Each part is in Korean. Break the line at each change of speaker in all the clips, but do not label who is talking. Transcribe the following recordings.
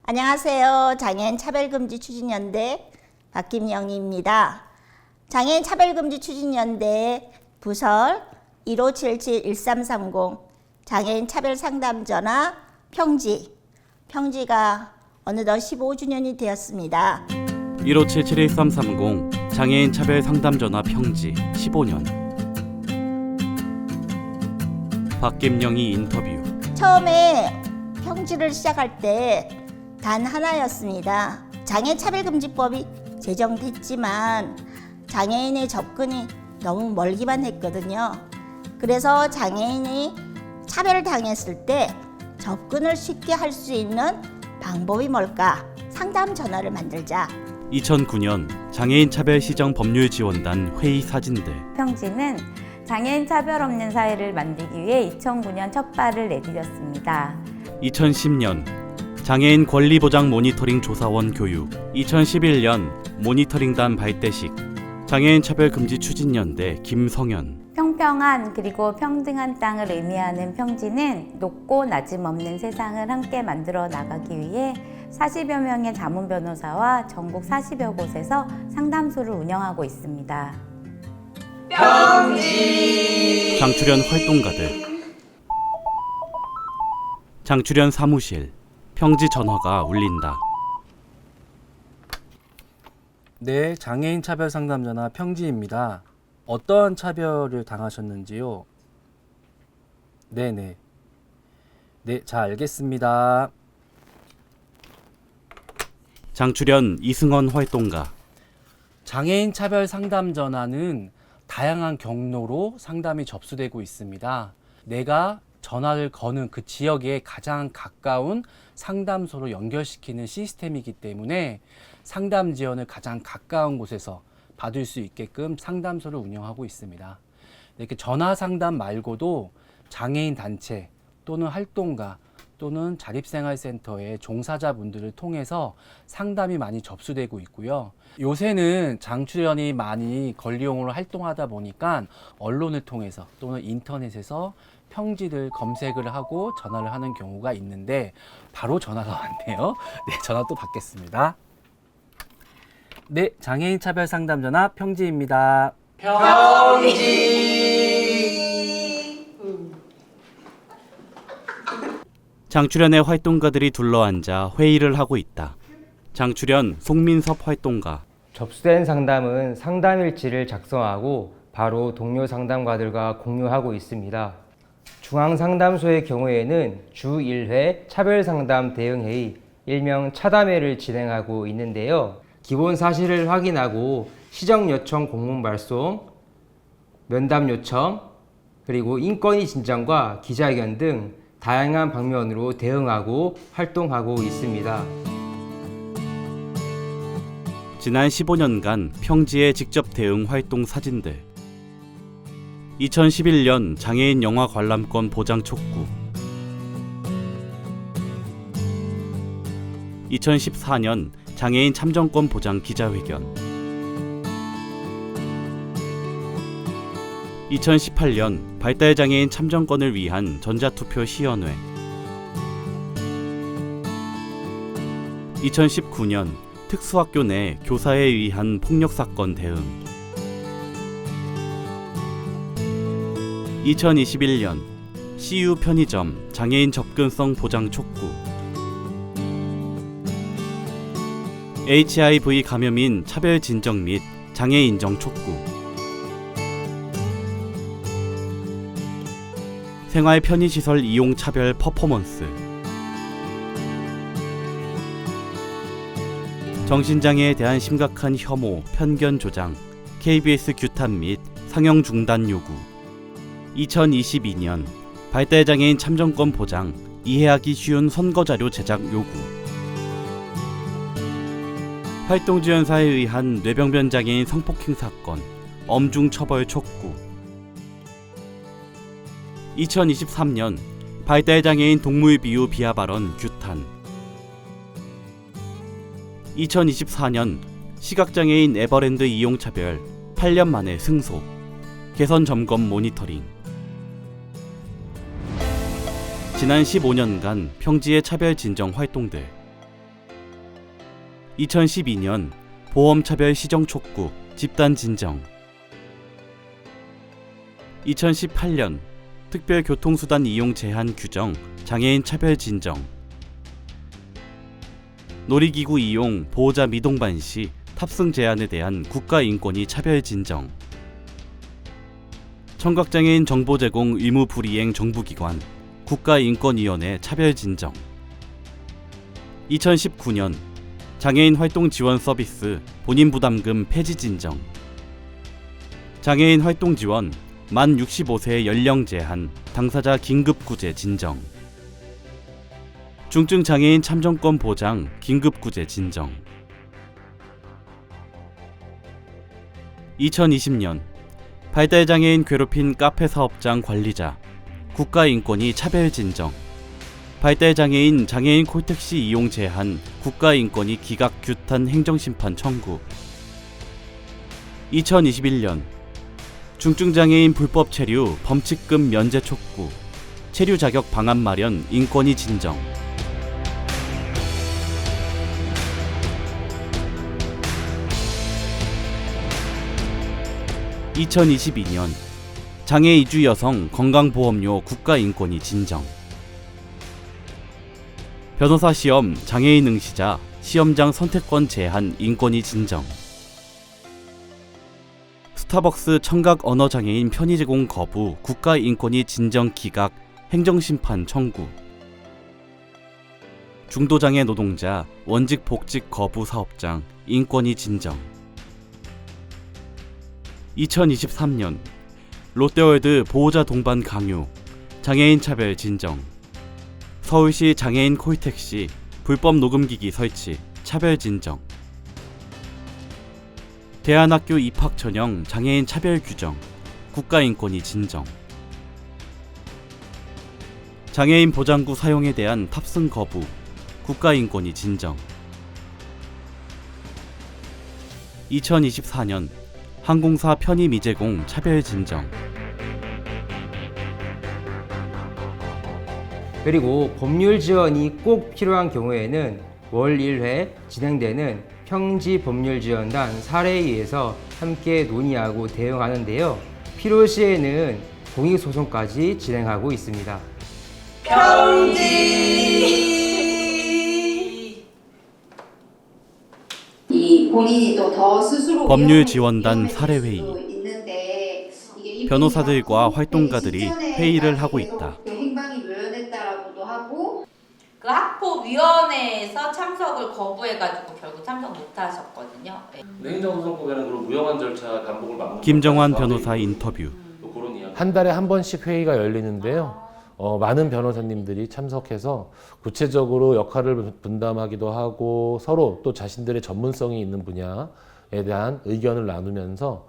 안녕하세요. 장애인 차별금지 추진연대 박김영희입니다. 장애인 차별금지 추진연대 부설 1577-1330 장애인 차별상담전화 평지가 어느덧 15주년이 되었습니다.
1577-1330 장애인 차별상담전화 평지 15년. 박김영희 인터뷰.
처음에 평지를 시작할 때 단 하나였습니다. 장애인 차별금지법이 제정됐지만 장애인의 접근이 너무 멀기만 했거든요. 그래서 장애인이 차별을 당했을 때 접근을 쉽게 할 수 있는 방법이 뭘까? 상담 전화를 만들자.
2009년 장애인 차별 시정 법률 지원단 회의 사진들.
평지는 장애인 차별 없는 사회를 만들기 위해 2009년 첫 발을 내디뎠습니다.
2010년 장애인 권리보장 모니터링 조사원 교육. 2011년 모니터링단 발대식. 장애인 차별금지 추진연대 김성현.
평평한 그리고 평등한 땅을 의미하는 평지는 높고 낮음 없는 세상을 함께 만들어 나가기 위해 40여 명의 자문 변호사와 전국 40여 곳에서 상담소를 운영하고 있습니다.
장출연 활동가들. 장출연 사무실. 평지 전화가 울린다.
네, 장애인 차별 상담 전화 평지입니다. 어떠한 차별을 당하셨는지요? 네네. 네, 잘 알겠습니다.
장출연 이승원 활동가.
장애인 차별 상담 전화는 다양한 경로로 상담이 접수되고 있습니다. 내가 전화를 거는 그 지역에 가장 가까운 상담소로 연결시키는 시스템이기 때문에 상담 지원을 가장 가까운 곳에서 받을 수 있게끔 상담소를 운영하고 있습니다. 이렇게 전화 상담 말고도 장애인 단체 또는 활동가 또는 자립생활센터의 종사자분들을 통해서 상담이 많이 접수되고 있고요. 요새는 장출연이 많이 권리용으로 활동하다 보니까 언론을 통해서 또는 인터넷에서 평지를 검색을 하고 전화를 하는 경우가 있는데 바로 전화가 왔네요. 네, 전화 또 받겠습니다. 네, 장애인 차별 상담 전화 평지입니다.
장출연의 활동가들이 둘러앉아 회의를 하고 있다. 장출연 송민섭 활동가.
접수된 상담은 상담일지를 작성하고 바로 동료 상담가들과 공유하고 있습니다. 중앙상담소의 경우에는 주 1회 차별상담 대응회의, 일명 차담회를 진행하고 있는데요. 기본 사실을 확인하고 시정 요청 공문 발송, 면담 요청, 그리고 인권위 진정과 기자회견 등 다양한 방면으로 대응하고 활동하고 있습니다.
지난 15년간 평지의 직접 대응 활동 사진들. 2011년 장애인 영화 관람권 보장 촉구. 2014년 장애인 참정권 보장 기자회견. 2018년 발달장애인 참정권을 위한 전자투표 시연회. 2019년 특수학교 내 교사에 의한 폭력사건 대응. 2021년 CU 편의점 장애인 접근성 보장 촉구. HIV 감염인 차별 진정 및 장애 인정 촉구. 생활 편의시설 이용 차별 퍼포먼스. 정신장애에 대한 심각한 혐오, 편견 조장, KBS 규탄 및 상영 중단 요구. 2022년 발달장애인 참정권 보장, 이해하기 쉬운 선거자료 제작 요구. 활동지원사에 의한 뇌병변 장애인 성폭행 사건, 엄중 처벌 촉구. 2023년 발달장애인 동물비유 비하 발언 규탄. 2024년 시각장애인 에버랜드 이용차별 8년 만에 승소. 개선 점검 모니터링. 지난 15년간 평지의 차별 진정 활동들. 2012년 보험차별 시정 촉구, 집단 진정. 2018년 특별교통수단 이용 제한 규정, 장애인 차별 진정. 놀이기구 이용 보호자 미동반 시 탑승 제한에 대한 국가인권위 차별 진정. 청각장애인 정보 제공 의무 불이행 정부기관, 국가인권위원회 차별 진정. 2019년 장애인 활동 지원 서비스 본인 부담금 폐지 진정. 장애인 활동 지원 만 65세 연령 제한 당사자 긴급 구제 진정. 중증 장애인 참정권 보장 긴급 구제 진정. 2020년 발달장애인 괴롭힌 카페 사업장 관리자, 국가인권위 차별 진정. 발달장애인 장애인 콜택시 이용 제한 국가인권위 기각 규탄 행정심판 청구. 2021년 중증장애인 불법 체류 범칙금 면제 촉구, 체류 자격 방안 마련 인권위 진정. (2022년) 장애 이주 여성 건강보험료 국가인권위 진정. 변호사 시험 장애인 응시자 시험장 선택권 제한 인권위 진정. 스타벅스 청각 언어장애인 편의 제공 거부 국가인권위 진정 기각 행정심판 청구. 중도장애 노동자 원직 복직 거부 사업장 인권위 진정. 2023년 롯데월드 보호자 동반 강요 장애인 차별 진정. 서울시 장애인 콜택시 불법 녹음기기 설치 차별 진정. 대안학교 입학 전형 장애인 차별 규정 국가인권위 진정. 장애인 보장구 사용에 대한 탑승 거부 국가인권위 진정. 2024년 항공사 편의 미제공 차별 진정.
그리고 법률 지원이 꼭 필요한 경우에는 월 1회 진행되는 평지 법률 지원단 사례에 의해서 함께 논의하고 대응하는데요. 필요시에는 공익소송까지 진행하고 있습니다.
이 본인이 또 더 스스로
법률 지원단
위험해질
사례회의.
수도 있는데 이게 이
변호사들과
분이
활동가들이
시전에
회의를 하고
계속
있다.
그 행방이 묘연했다라고도 하고
그 학폭위원회에서 참석을 거부해가지고 결국 참석 못하셨거든요. 네.
행정소송법에는 그런 무용한 절차 반복을 막는
김정환
것까지
변호사
포함되어
인터뷰.
있고, 또 그런 이야기.
한 달에 한 번씩 회의가 열리는데요. 많은 변호사님들이 참석해서 구체적으로 역할을 분담하기도 하고 서로 또 자신들의 전문성이 있는 분야에 대한 의견을 나누면서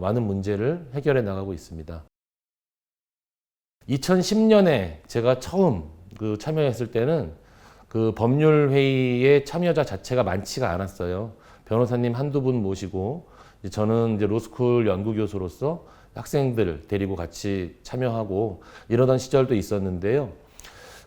많은 문제를 해결해 나가고 있습니다. 2010년에 제가 처음 참여했을 때는 그 법률 회의에 참여자 자체가 많지가 않았어요. 변호사님 한두 분 모시고 저는 이제 로스쿨 연구교수로서 학생들 데리고 같이 참여하고 이러던 시절도 있었는데요.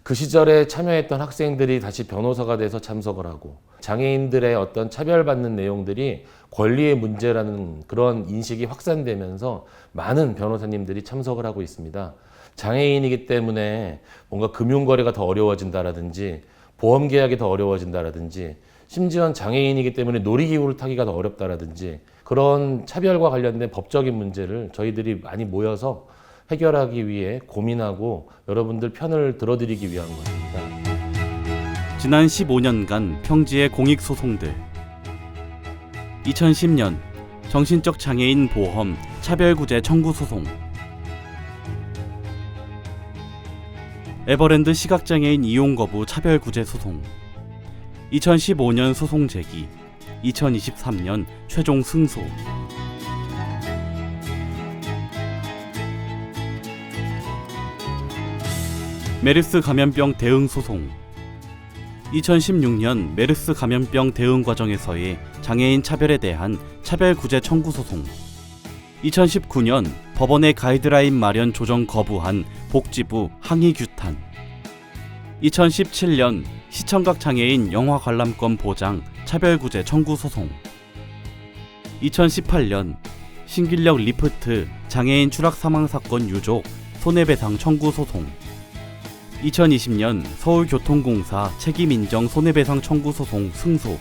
그 시절에 참여했던 학생들이 다시 변호사가 돼서 참석을 하고 장애인들의 어떤 차별받는 내용들이 권리의 문제라는 그런 인식이 확산되면서 많은 변호사님들이 참석을 하고 있습니다. 장애인이기 때문에 뭔가 금융거래가 더 어려워진다라든지 보험계약이 더 어려워진다라든지 심지어 장애인이기 때문에 놀이기구를 타기가 더 어렵다라든지 그런 차별과 관련된 법적인 문제를 저희들이 많이 모여서 해결하기 위해 고민하고 여러분들 편을 들어드리기 위한 것입니다.
지난 15년간 평지의 공익소송들. 2010년 정신적 장애인 보험 차별구제 청구 소송. 에버랜드 시각장애인 이용 거부 차별구제 소송. 2015년 소송 제기. 2023년 최종 승소. 메르스 감염병 대응 소송. 2016년 메르스 감염병 대응 과정에서의 장애인 차별에 대한 차별구제 청구 소송. 2019년 법원의 가이드라인 마련 조정 거부한 복지부 항의 규탄. 2017년 시청각 장애인 영화 관람권 보장 차별구제 청구 소송. 2018년 신길역 리프트 장애인 추락 사망 사건 유족 손해배상 청구 소송. 2020년 서울교통공사 책임인정 손해배상 청구 소송 승소.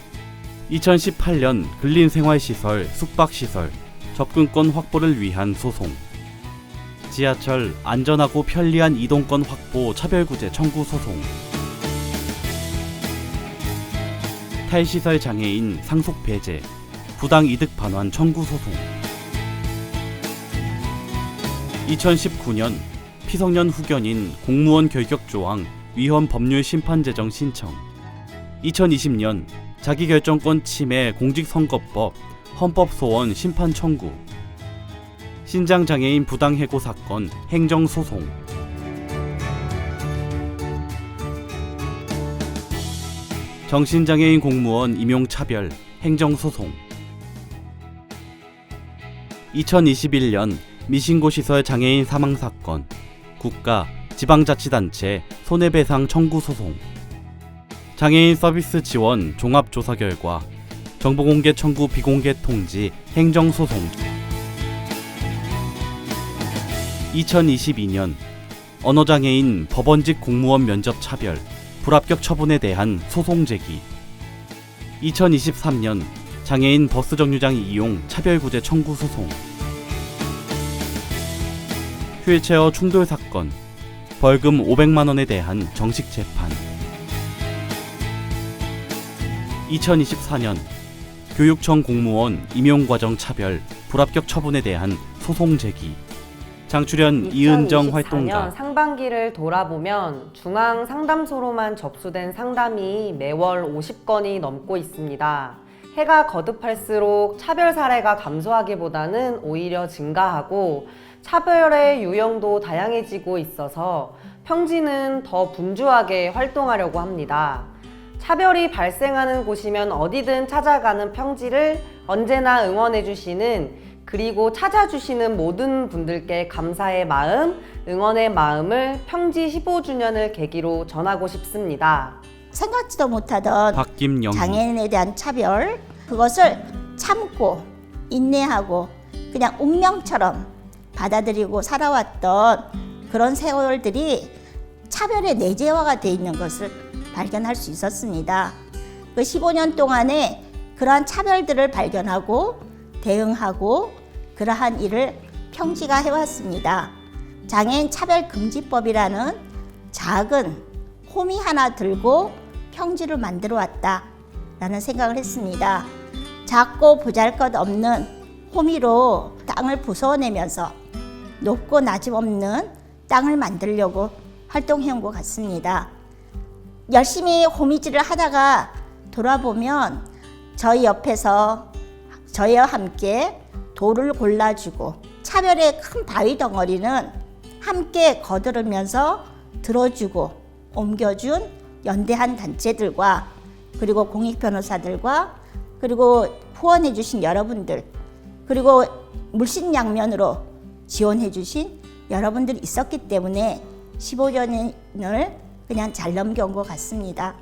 2018년 근린생활시설 숙박시설 접근권 확보를 위한 소송. 지하철 안전하고 편리한 이동권 확보 차별구제 청구 소송. 탈시설 장애인 상속 배제 부당 이득 반환 청구 소송. 2019년 피성년 후견인 공무원 결격 조항 위헌 법률 심판 제정 신청. 2020년 자기결정권 침해 공직선거법 헌법 소원 심판 청구. 신장장애인 부당해고 사건 행정소송. 정신장애인 공무원 임용차별 행정소송. 2021년 미신고시설 장애인 사망사건 국가 지방자치단체 손해배상 청구 소송. 장애인 서비스 지원 종합조사 결과 정보공개 청구 비공개 통지 행정소송. 2022년 언어장애인 법원직 공무원 면접 차별 불합격 처분에 대한 소송 제기. 2023년 장애인 버스 정류장 이용 차별구제 청구 소송. 휠체어 충돌 사건 벌금 500만 원에 대한 정식 재판. 2024년 교육청 공무원 임용과정 차별 불합격 처분에 대한 소송 제기. 장출연 이은정 활동가.
상반기를 돌아보면 중앙 상담소로만 접수된 상담이 매월 50건이 넘고 있습니다. 해가 거듭할수록 차별 사례가 감소하기보다는 오히려 증가하고 차별의 유형도 다양해지고 있어서 평지는 더 분주하게 활동하려고 합니다. 차별이 발생하는 곳이면 어디든 찾아가는 평지를 언제나 응원해주시는, 그리고 찾아주시는 모든 분들께 감사의 마음, 응원의 마음을 평지 15주년을 계기로 전하고 싶습니다.
생각지도 못하던
박김영.
장애인에 대한 차별, 그것을 참고 인내하고 그냥 운명처럼 받아들이고 살아왔던 그런 세월들이 차별의 내재화가 되어 있는 것을 발견할 수 있었습니다. 그 15년 동안에 그러한 차별들을 발견하고 대응하고 그러한 일을 평지가 해왔습니다. 장애인 차별금지법이라는 작은 호미 하나 들고 평지를 만들어 왔다라는 생각을 했습니다. 작고 보잘것없는 호미로 땅을 부숴내면서 높고 낮음 없는 땅을 만들려고 활동해온 것 같습니다. 열심히 호미질을 하다가 돌아보면 저희 옆에서 저희와 함께 돌을 골라주고 차별의 큰 바위 덩어리는 함께 거두르면서 들어주고 옮겨준 연대한 단체들과 그리고 공익 변호사들과 그리고 후원해 주신 여러분들, 그리고 물신양면으로 지원해 주신 여러분들이 있었기 때문에 15년을 그냥 잘 넘겨온 것 같습니다.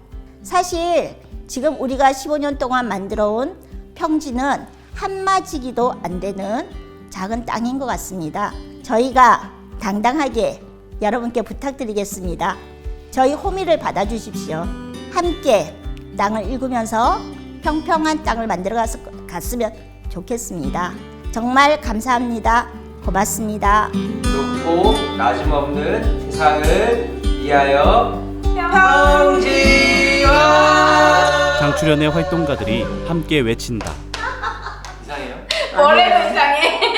사실 지금 우리가 15년 동안 만들어온 평지는 한마지기도 안 되는 작은 땅인 것 같습니다. 저희가 당당하게 여러분께 부탁드리겠습니다. 저희 호미를 받아주십시오. 함께 땅을 일구면서 평평한 땅을 만들어 갔으면 좋겠습니다. 정말 감사합니다. 고맙습니다.
높고 낮음 없는 세상을 위하여 평지와.
장출연의 활동가들이 함께 외친다.
이상해요?
원래도 이상해.